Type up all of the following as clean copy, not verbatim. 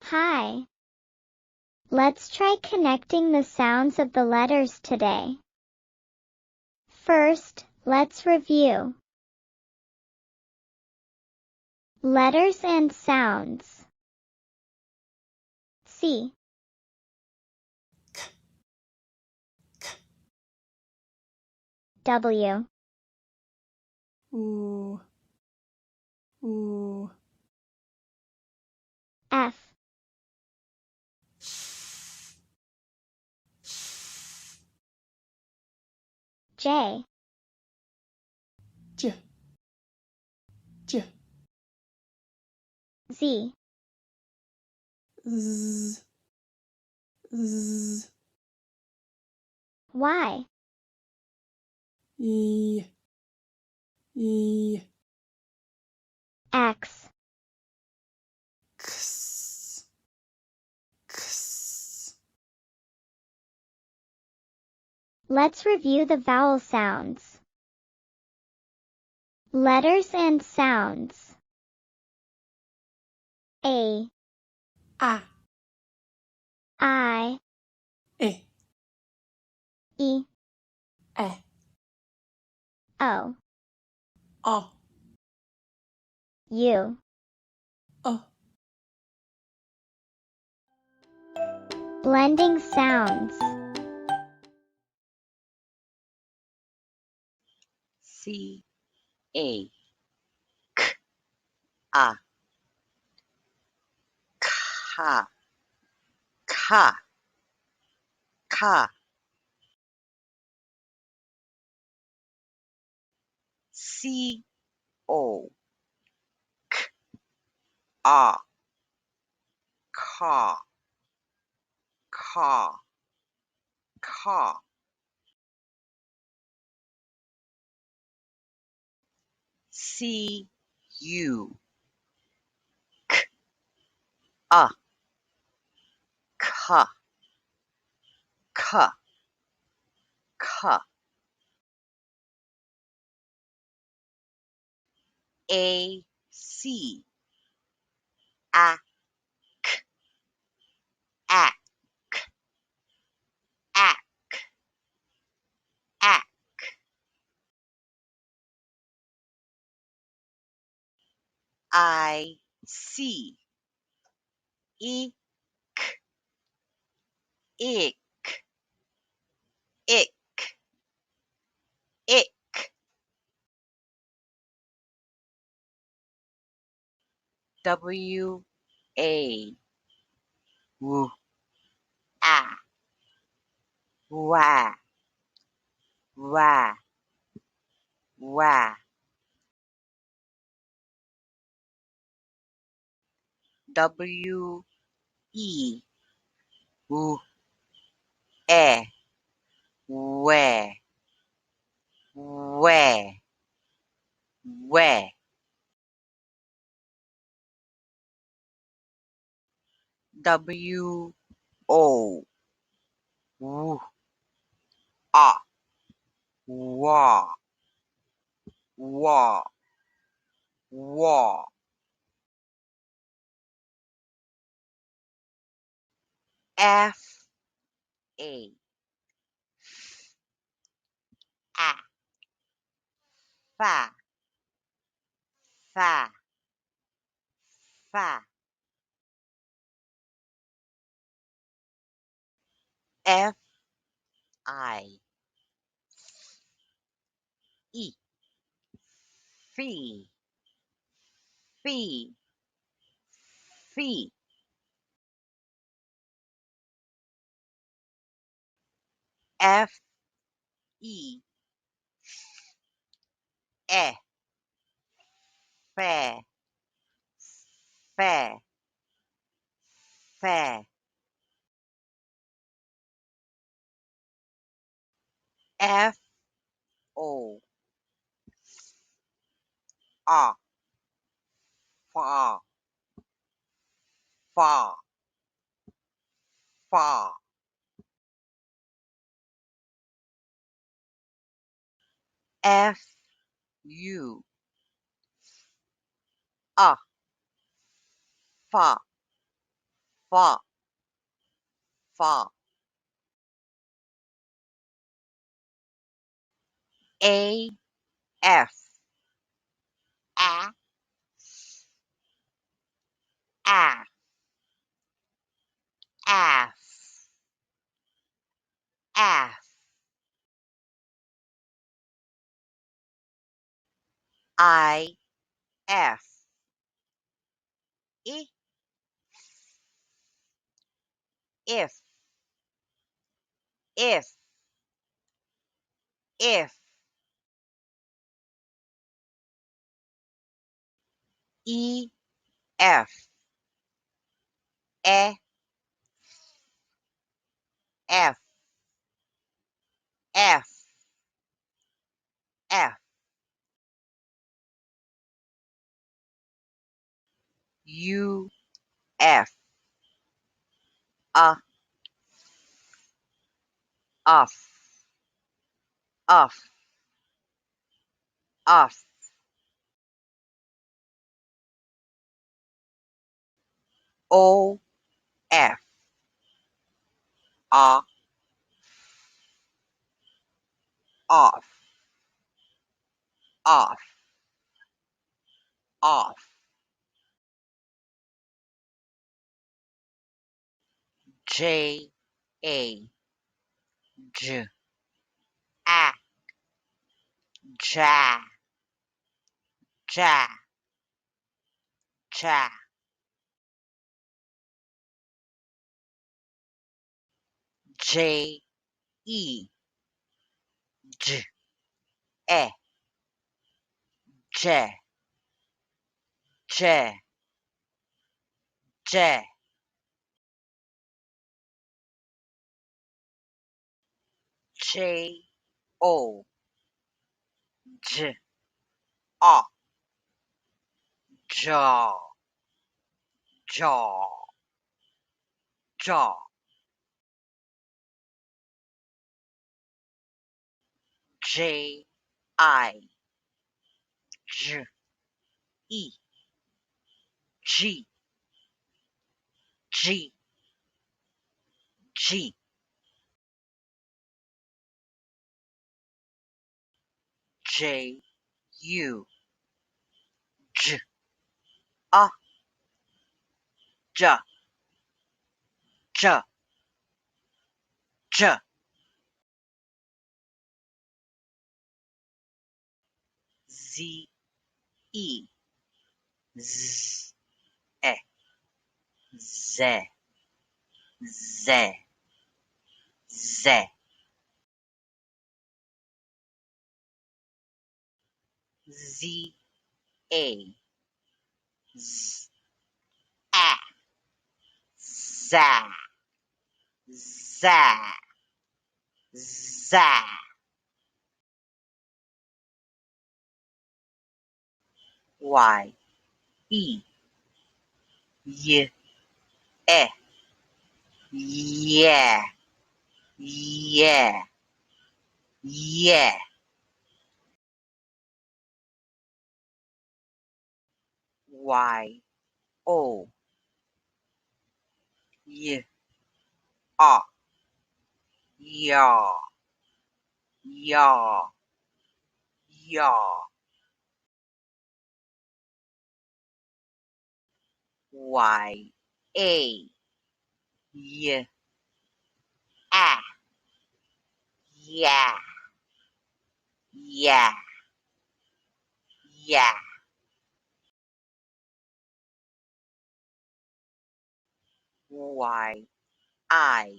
Hi. Let's try connecting the sounds of the letters today. First, let's review. Letters and sounds. C. W. Ooh. Ooh. F. J. J. J. Z. Z. Z. Y. E. E. X. X. X. Let's review the vowel sounds. Letters and sounds. A. A. I. E. E. E. O. O. U. O. Blending sounds. C A K A Ka Ka Ka C O K A Ka Ka Ka C U K A Ka Ka Ka A C A K A K A K A I C I K ick, ick, W A W A wah, wah, wah, W E W E where, where, where, W O W A wah, wah, wah, F A A fa, fa, fa, F I E fee, fee, fee, F E E fair, fair, fair, F O R far, far, far, F U far, fa, fa. A, F, a, a, F, F. I, F, I, if, if, if. E, F, E, F, F, F. U, F, off, off, off. O, F, off, off, off, off. J, A, J, A, ja, ja, ja. J, E, J, E, J, J, J. J, O, J, O, jaw, jaw, jaw. J, I, J, E, G, G, G. J, U, J, A, J, J, J. Z, E, Z, E, Z, Z, Z. Z, A, Z, A, Z, Z, Z. Y, E, Y, E, yeah, yeah, yeah. Y, O, Y, A, yaw, yaw, yaw. Y, A, Y, A, yeah, yeah, yeah. Y, I,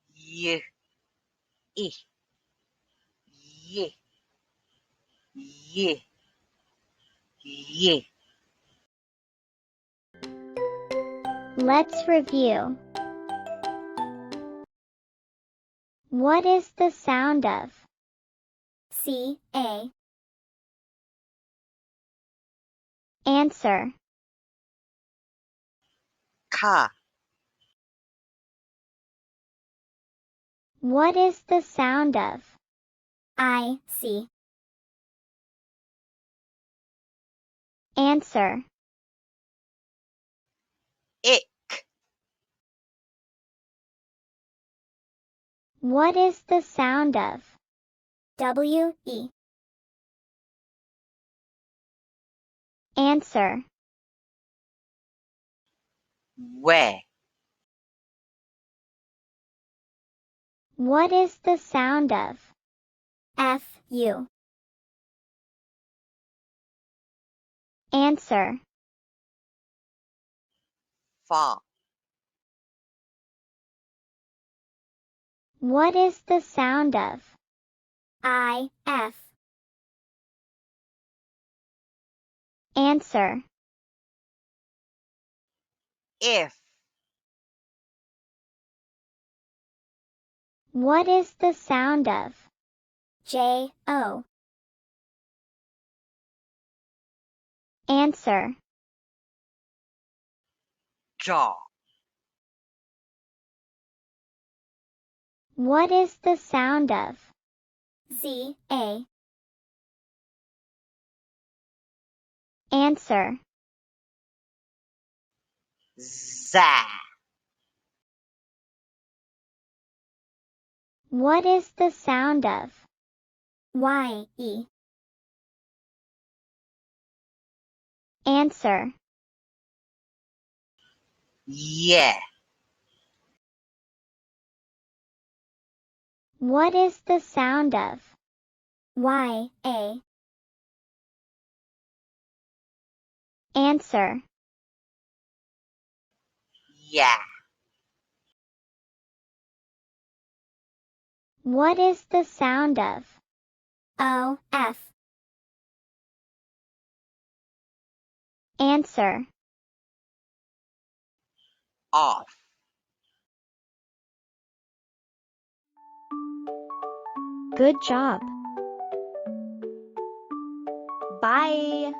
Y, I, Y, Y, Y. Let's review. What is the sound of C, A? Answer. Ka, What is the sound of I, C? Answer. ik, What is the sound of W-E? Answer. where, What is the sound of F-U? Answer. far, What is the sound of I-F? Answer. if, What is the sound of J-O? Answer. jaw, What is the sound of Z-A? Answer. za, What is the sound of Y-E? Answer. yeah, What is the sound of Y-A? Answer. yeah, What is the sound of O-F? Answer. off. Good job. Bye.